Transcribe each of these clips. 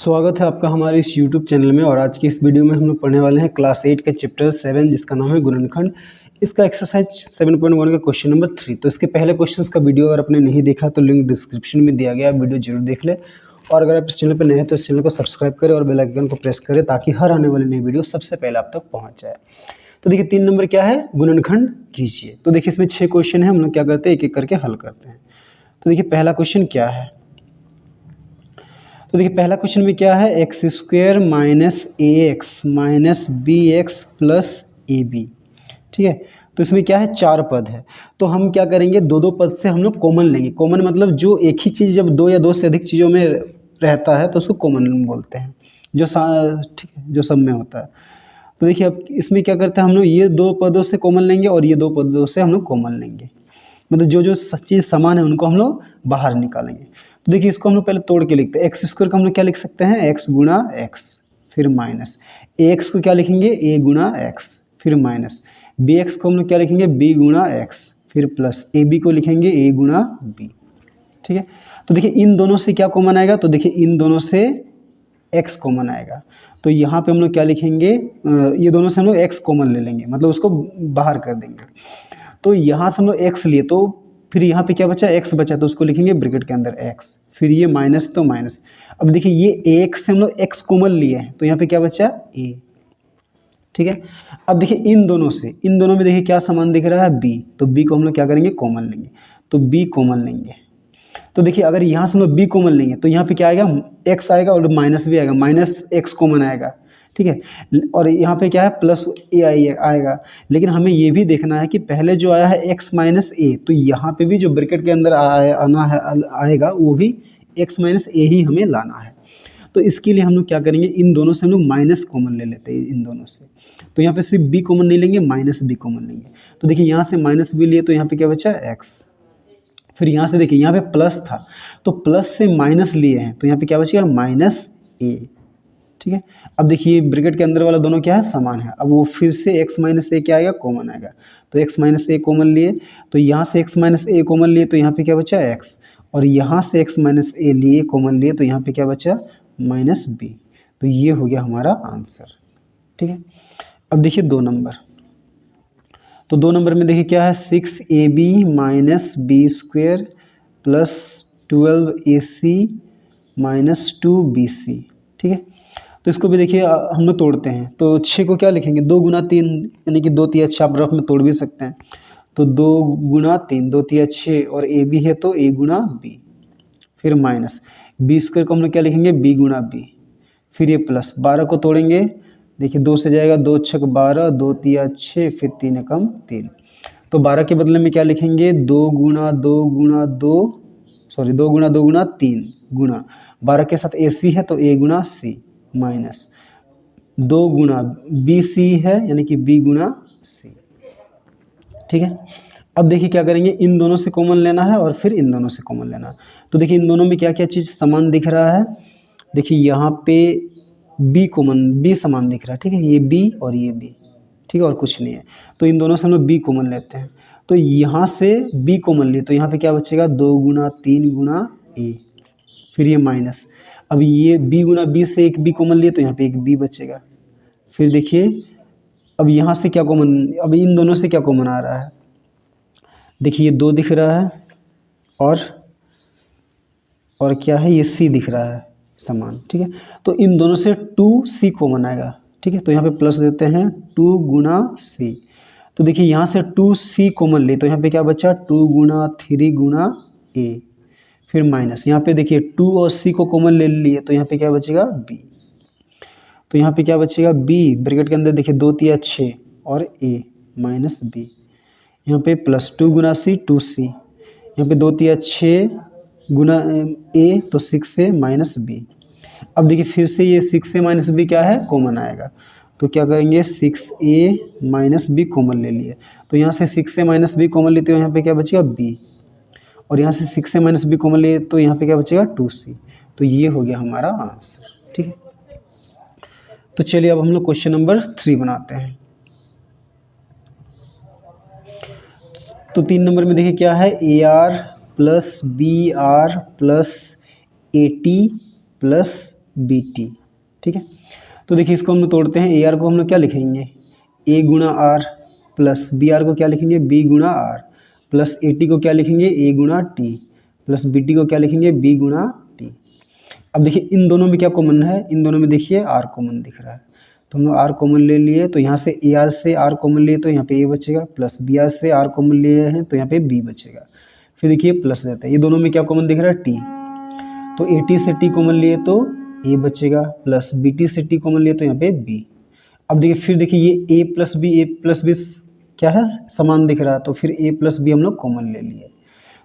स्वागत है आपका हमारे इस YouTube चैनल में। और आज की इस वीडियो में हम लोग पढ़ने वाले हैं क्लास 8 के चैप्टर 7 जिसका नाम है गुणनखंड। इसका एक्सरसाइज 7.1 का क्वेश्चन नंबर 3। तो इसके पहले क्वेश्चंस का वीडियो अगर आपने नहीं देखा तो लिंक डिस्क्रिप्शन में दिया गया है, वीडियो जरूर देख ले। और अगर आप इस चैनल पर नए हैं तो इस चैनल को सब्सक्राइब करें और बेल आइकन को प्रेस करें ताकि हर आने वाली नई वीडियो सबसे पहले आप तक पहुँच जाए। तो देखिए 3 नंबर क्या है, गुणनखंड कीजिए। तो देखिए इसमें 6 क्वेश्चन है, हम लोग क्या करते हैं एक एक करके हल करते हैं। तो देखिए पहला क्वेश्चन क्या है, तो देखिए पहला क्वेश्चन में क्या है, x square minus a x minus b x plus a b. ठीक है, तो इसमें क्या है, 4 पद है। तो हम क्या करेंगे, दो पद से हम लोग कॉमन लेंगे। कॉमन मतलब जो एक ही चीज़ जब 2 या 2 से अधिक चीज़ों में रहता है तो उसको कॉमन बोलते हैं, जो ठीक है जो सब में होता है। तो देखिए अब इसमें क्या करते हैं हम लोग, ये 2 पदों से कॉमन लेंगे और ये 2 पदों से हम लोग कॉमन लेंगे। मतलब जो जो चीज़ समान है उनको हम लोग बाहर निकालेंगे। तो देखिए इसको हम लोग पहले तोड़ के लिखते हैं। एक्स स्क्वायर का हम लोग क्या लिख सकते हैं, एक्स गुणा एक्स, फिर माइनस ए एक्स को क्या लिखेंगे, ए गुणा एक्स, फिर माइनस बी एक्स को हम लोग क्या लिखेंगे, बी गुणा एक्स, फिर प्लस ए बी को लिखेंगे ए गुणा बी। ठीक है, तो देखिए इन दोनों से क्या कॉमन आएगा, तो देखिए इन दोनों से एक्स कॉमन आएगा। तो यहाँ पे हम लोग क्या लिखेंगे, ये दोनों से हम लोग एक्स कॉमन ले लेंगे, मतलब उसको बाहर कर देंगे। तो यहाँ से हम लोग एक्स लिए तो फिर यहाँ पे क्या बचा, एक्स बचा, तो उसको लिखेंगे ब्रैकेट के अंदर एक्स, फिर ये माइनस तो माइनस। अब देखिए ये एक्स से हम लोग एक्स कॉमन लिए हैं तो यहाँ पे क्या बचा, ए। ठीक है, अब देखिए इन दोनों में देखिए क्या समान दिख रहा है, बी। तो बी को हम लोग क्या करेंगे, कॉमन लेंगे। तो बी कॉमन लेंगे, तो देखिए अगर यहाँ से हम लोग बी कॉमन लेंगे तो यहाँ पे क्या आएगा, एक्स आएगा और माइनस भी आएगा, माइनस एक्स कॉमन आएगा। ठीक है, और यहाँ पे क्या है, प्लस ए आएगा। लेकिन हमें ये भी देखना है कि पहले जो आया है एक्स माइनस ए, तो यहाँ पे भी जो ब्रैकेट के अंदर आएगा वो भी एक्स माइनस ए ही हमें लाना है। तो इसके लिए हम लोग क्या करेंगे, इन दोनों से हम लोग माइनस कॉमन ले लेते हैं इन दोनों से। तो यहाँ पे सिर्फ बी कॉमन नहीं लेंगे, माइनस बी कॉमन लेंगे। तो देखिए यहाँ से माइनस बी लिए तो यहाँ पे क्या बचा, एक्स। फिर यहाँ से देखिए यहाँ पे प्लस था तो प्लस से माइनस लिए हैं तो यहाँ पे क्या बचेगा, माइनस ए। ठीक है, अब देखिए ब्रैकेट के अंदर वाला दोनों क्या है, समान है। अब वो फिर से x माइनस ए क्या आएगा, कॉमन आएगा। तो x माइनस ए कॉमन लिए तो यहाँ से x माइनस ए कॉमन लिए तो यहाँ पे क्या बचा, x। और यहाँ से x माइनस ए लिए कॉमन लिए तो यहाँ पे क्या बचा, माइनस बी। तो ये हो गया हमारा आंसर। ठीक है, अब देखिए 2 नंबर। तो 2 नंबर में देखिए क्या है, 6ab minus b square plus 12ac minus 2bc। ठीक है, तो इसको भी देखिए हम लोग तोड़ते हैं। तो 6 को क्या लिखेंगे, 2 गुना 3 यानी कि 2 तिया 6, आप रफ में तोड़ भी सकते हैं। तो 2 गुना 3, 2 तिया 6 और ए बी है तो ए गुना बी, फिर माइनस बी स्क्वायर को हम लोग क्या लिखेंगे, बी गुना बी, फिर ये प्लस 12 को तोड़ेंगे। देखिए 2 से जाएगा, 2 छक 12, 2 तिया 6, फिर 3 एकम 3। तो 12 के बदले में क्या लिखेंगे, 2 गुना 2 गुना 2 गुना 3 गुना 12 के साथ ए सी है तो ए गुना सी, माइनस 2 गुना बी सी है यानी कि बी गुना सी। ठीक है, अब देखिए क्या करेंगे, इन दोनों से कॉमन लेना है और फिर इन दोनों से कॉमन लेना है। तो देखिए इन दोनों में क्या क्या चीज़ समान दिख रहा है, देखिए यहाँ पे बी कॉमन, बी समान दिख रहा है। ठीक है, ये बी और ये बी, ठीक है, और कुछ नहीं है। तो इन दोनों से हम लोग बी कॉमन लेते हैं। तो यहाँ से बी कॉमन लिए तो यहाँ पे क्या बचेगा, 2 गुना 3 गुना ए, फिर ये माइनस। अब ये b गुना बी से एक b कॉमन लिए तो यहाँ पे एक b बचेगा। फिर देखिए अब यहाँ से क्या कॉमन, अब इन दोनों से क्या कॉमन आ रहा है, देखिए ये 2 दिख रहा है और क्या है, ये c दिख रहा है समान। ठीक है, तो इन दोनों से 2c कॉमन आएगा। ठीक है, तो यहाँ पे प्लस देते हैं, 2 गुना c। तो देखिए यहाँ से 2c कॉमन ले तो यहाँ पे क्या बचा, 2 गुना 3 गुना a, फिर माइनस यहाँ पे देखिए 2 और c को कॉमन ले लिए तो यहाँ पे क्या बचेगा, b। तो यहाँ पे क्या बचेगा, b ब्रैकेट के अंदर देखिए 2 तिया 6 और a माइनस b, यहाँ पे प्लस 2 गुना c 2c, यहाँ पे 2 तिया 6 गुना a तो 6 से माइनस b। अब देखिए फिर से ये 6 से माइनस b क्या है, कॉमन आएगा। तो क्या करेंगे, 6a माइनस b कॉमन ले लिए तो यहाँ से 6 से माइनस b कॉमन लेते हो यहाँ पे क्या बचेगा, b। और यहाँ से 6 से माइनस बी कॉमन लिए तो यहाँ पे क्या बचेगा, 2c। तो ये हो गया हमारा आंसर। ठीक है, तो चलिए अब हम लोग क्वेश्चन नंबर 3 बनाते हैं। तो 3 नंबर में देखिए क्या है, a r plus b r plus a t plus b t. ठीक है, तो देखिए इसको हम लोग तोड़ते हैं। ए आर को हम लोग क्या लिखेंगे, ए गुणा आर, प्लस बी आर को क्या लिखेंगे, बी गुणा आर, प्लस ए टी को क्या लिखेंगे, ए गुणा टी, प्लस बी टी को क्या लिखेंगे, बी गुणा टी। अब देखिए इन दोनों में क्या कॉमन है, इन दोनों में देखिए आर कॉमन दिख रहा है, तो हम लोग आर कॉमन ले लिए, तो यहाँ से ए आर से आर कॉमन लिए तो यहाँ पे ए बचेगा, प्लस बी आर से आर कॉमन लिए हैं तो यहाँ पे बी बचेगा। फिर देखिए प्लस रहता है, ये दोनों में क्या कॉमन दिख रहा है, टी, तो ए टी से टी कॉमन लिए तो ए बचेगा, प्लस बी टी से टी कॉमन लिए तो यहाँ पे बी। अब देखिए फिर देखिए ये ए प्लस बी क्या है, समान दिख रहा है, तो फिर ए प्लस बी हम लोग कॉमन ले लिए।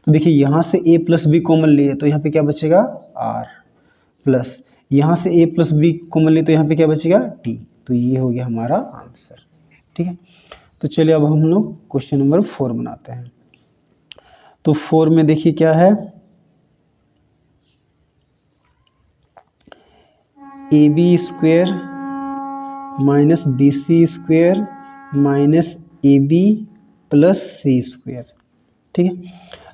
तो देखिए यहाँ से ए प्लस बी कॉमन लिए तो यहाँ पे क्या बचेगा, आर, प्लस यहाँ से ए प्लस बी कॉमन लिए तो यहाँ पे क्या बचेगा, टी। तो ये हो गया हमारा आंसर। ठीक है, तो चलिए अब हम लोग क्वेश्चन नंबर 4 बनाते हैं। तो 4 में देखिए क्या है, a b square minus b c square minus a b plus c square. ठीक है,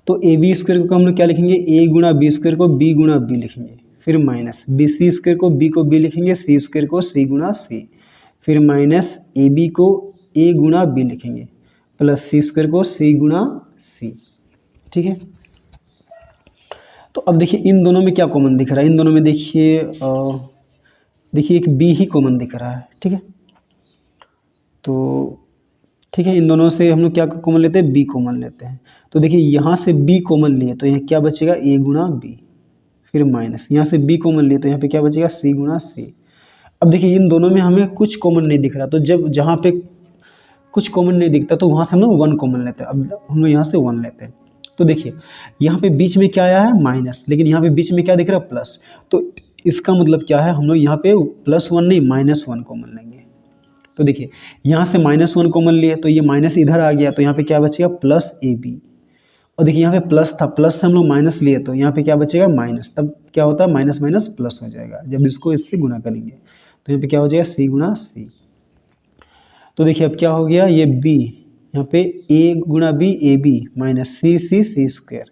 तो ए बी स्क्वेयर को हम लोग क्या लिखेंगे, ए गुणा बी स्क्वेयर को बी गुणा बी लिखेंगे, फिर माइनस बी सी स्क्वेयर को बी लिखेंगे, सी स्क्वेयर को सी गुणा सी, फिर माइनस ए बी को ए गुणा बी लिखेंगे, प्लस सी स्क्वेयर को सी गुणा सी। ठीक है, तो अब देखिए इन दोनों में क्या कॉमन दिख रहा है, इन दोनों में देखिए एक बी ही कॉमन दिख रहा है। ठीक है, तो ठीक है, इन दोनों से हम लोग क्या कॉमन लेते हैं, बी कॉमन लेते हैं। तो देखिए यहाँ से बी कॉमन लिए तो यहाँ क्या बचेगा, ए गुणा बी, फिर माइनस यहाँ से बी कॉमन लिए तो यहाँ पे क्या बचेगा, सी गुणा सी। अब देखिए इन दोनों में हमें कुछ कॉमन नहीं दिख रहा, तो जब जहाँ पे कुछ कॉमन नहीं दिखता तो वहाँ से हम लोग 1 कॉमन लेते हैं। अब हम लोग यहाँ से 1 लेते हैं, तो देखिए यहाँ पे बीच में क्या आया है, माइनस, लेकिन यहाँ पे बीच में क्या दिख रहा है, प्लस। तो इसका मतलब क्या है, हम लोग यहाँ पे +1 नहीं -1 कॉमन लेंगे। तो देखिए यहाँ से -1 कॉमन लिए तो ये माइनस इधर आ गया, तो यहाँ पे क्या बचेगा, प्लस ए बी। और देखिए यहाँ पे प्लस था, प्लस से हम लोग माइनस लिए तो यहाँ पे क्या बचेगा, माइनस। तब क्या होता है, माइनस माइनस प्लस हो जाएगा जब इसको इससे गुना करेंगे, तो यहाँ पे क्या हो जाएगा, सी गुणा सी। तो देखिए अब क्या हो गया, ये बी, यहाँ पे ए गुणा b a b minus c c c square,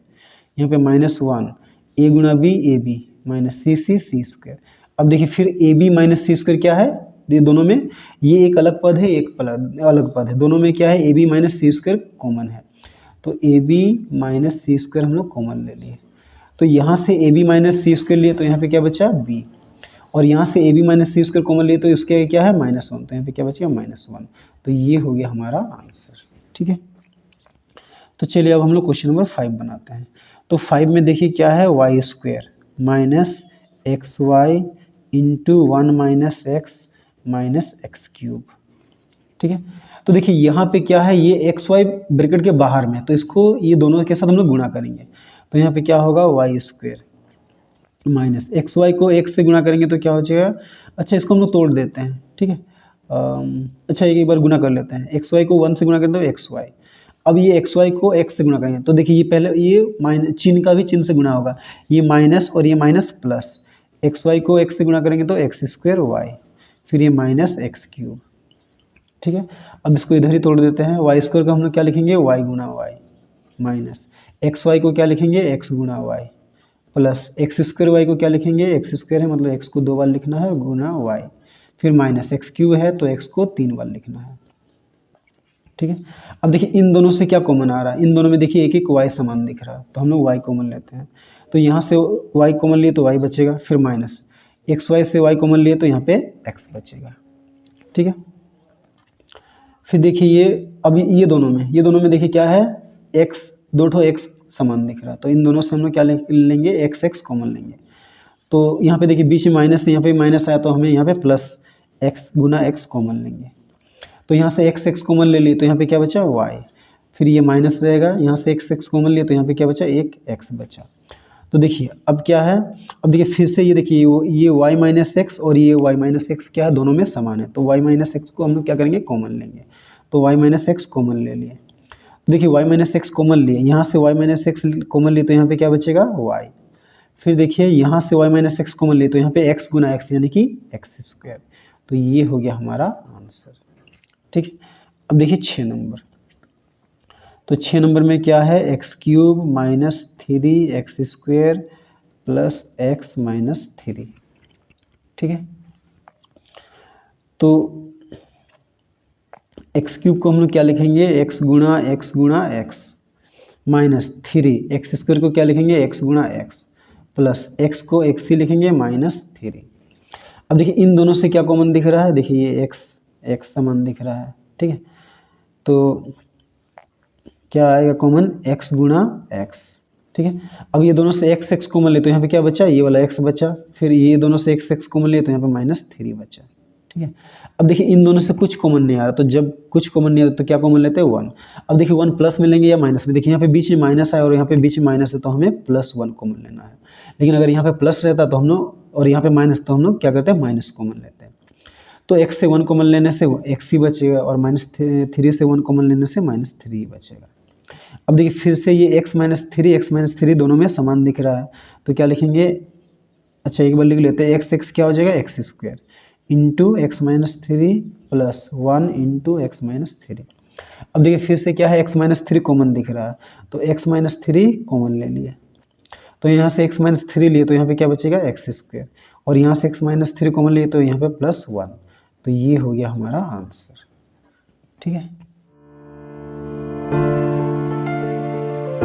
यहाँ पे -1 ए गुणा b a b minus c c c square. अब देखिए फिर a b minus c square क्या है, ये दोनों में ये एक अलग पद है, एक अलग पद है, दोनों में क्या है, a b minus c square common है, तो a b minus c square हम लोग कॉमन ले लिए। तो यहाँ से a b minus c square लिए तो यहाँ पे क्या बचा, बी, और यहाँ से a b minus c square common लिए तो इसके क्या है, -1, तो यहाँ पे क्या बचेगा, -1। तो ये हो गया हमारा आंसर। ठीक है, तो चलिए अब हम लोग क्वेश्चन नंबर 5 बनाते हैं। तो 5 में देखिए क्या है, y square minus x y into 1 minus x minus x cube. ठीक है, तो देखिए यहाँ पे क्या है, ये एक्स वाई ब्रैकेट के बाहर में, तो इसको ये दोनों के साथ हम लोग गुणा करेंगे, तो यहाँ पे क्या होगा, y square minus x y को एक्स से गुणा करेंगे तो क्या हो जाएगा, अच्छा इसको हम लोग तोड़ देते हैं। ठीक है, अच्छा एक बार गुणा कर लेते हैं, एक्स वाई को 1 से गुणा करें तो एक्स वाई, अब ये एक्स वाई को एक्स से गुणा करेंगे तो देखिए ये पहले ये माइनस चिन्ह का भी चिन्ह से गुणा होगा, ये माइनस और ये माइनस प्लस, एक्स वाई को एक्स से गुणा करेंगे तो एक्स स्क्वायर वाई, फिर ये माइनस एक्स क्यूब। ठीक है, अब इसको इधर ही तोड़ देते हैं, वाई स्क्वायर को हम लोग क्या लिखेंगे, वाई गुणा वाई माइनस एक्स वाई को क्या लिखेंगे, एक्स गुणा y, plus x square y को क्या लिखेंगे, एक्स स्क्वायर है मतलब एक्स को 2 बार लिखना है, गुणा वाई, फिर माइनस एक्स क्यूब है तो एक्स को 3 बार लिखना है। ठीक है, अब देखिए इन दोनों से क्या कॉमन आ रहा है, इन दोनों में देखिए एक एक वाई समान दिख रहा है, तो हम लोग वाई कॉमन लेते हैं, तो यहाँ से वाई कॉमन लिए तो वाई बचेगा, फिर माइनस एक्स वाई से वाई कॉमन लिए तो यहाँ पे एक्स बचेगा। ठीक है, फिर देखिए ये अब ये दोनों में देखिए क्या है, एक्स, दो ठो एक्स समान दिख रहा है, तो इन दोनों से हम लोग क्या लेंगे, एक्स एक्स कॉमन लेंगे, तो यहाँ पे देखिए बीच में माइनस है, यहाँ पे माइनस आया तो हमें यहाँ पे प्लस एक्स गुना एक्स कॉमन लेंगे, तो यहाँ से एक्स एक्स कॉमन ले लिए तो यहाँ पे क्या बचा, वाई, फिर ये माइनस रहेगा, यहाँ से एक्स एक्स कॉमन लिए तो यहाँ पे क्या बचा, एक एक्स बचा। तो देखिए अब क्या है, अब देखिए फिर से ये देखिए ये वाई माइनस एक्स और ये वाई माइनस एक्स क्या है, दोनों में समान है, तो वाई माइनस एक्स को हम लोग क्या करेंगे, कॉमन लेंगे, तो वाई माइनस एक्स कॉमन ले लिए। देखिए वाई माइनस एक्स कॉमन लिए, यहाँ से वाई माइनस एक्स कॉमन लिए तो यहाँ पे क्या बचेगा, वाई, फिर देखिए यहाँ से वाई माइनस एक्स कॉमन लिए तो यहाँ पे एक्स गुना एक्स यानी कि एक्स स्क्वायर, तो ये हो गया हमारा आंसर। ठीक है, अब देखिए 6 नंबर, तो 6 नंबर में क्या है, x cube minus 3 x square plus x minus 3। ठीक है। तो एक्स क्यूब को हम लोग क्या लिखेंगे, एक्स गुणा एक्स माइनस 3, एक्स स्क्वायर को क्या लिखेंगे, एक्स गुणा एक्स प्लस एक्स को एक्स ही लिखेंगे माइनस 3। अब देखिए इन दोनों से क्या कॉमन दिख रहा है, देखिए ये एक्स समान दिख रहा है, ठीक है। तो क्या आएगा कॉमन, एक्स गुणा एक्स, ठीक है। अब ये दोनों से एक्स कॉमन ले तो यहाँ पे क्या बचा, ये वाला एक्स बचा, फिर ये दोनों से एक्स कॉमन ले तो यहाँ पे -3 बचा, ठीक है। अब देखिए इन दोनों से कुछ कॉमन नहीं आ रहा, तो जब कुछ कॉमन नहीं आता तो क्या कॉमन लेते हैं, 1। अब देखिए 1 प्लस में लेंगे या माइनस में, देखिए यहाँ पे बीच में माइनस है और यहाँ पे बीच में माइनस है, तो हमें +1 कॉमन लेना है। लेकिन अगर यहाँ पे प्लस रहता तो हम लोग, और यहाँ पे माइनस, तो हम लोग क्या करते हैं, माइनस कॉमन लेते हैं। तो x से 1 कॉमन लेने से x ही बचेगा, और -3 से 1 कॉमन लेने से -3 बचेगा। अब देखिए फिर से ये x माइनस थ्री दोनों में समान दिख रहा है, तो क्या लिखेंगे, अच्छा एक बार लिख लेते हैं, x क्या हो जाएगा, x square into x minus three plus 1 into x minus three. अब देखिए फिर से क्या है, x-3 कॉमन दिख रहा है, तो x-3 कॉमन ले लिए, तो यहाँ से x-3 लिए तो यहाँ पे क्या बचेगा, एक्स स्क्वायर, और यहाँ से x-3 कॉमन लिए तो यहाँ पे +1, तो ये हो गया हमारा आंसर, ठीक है।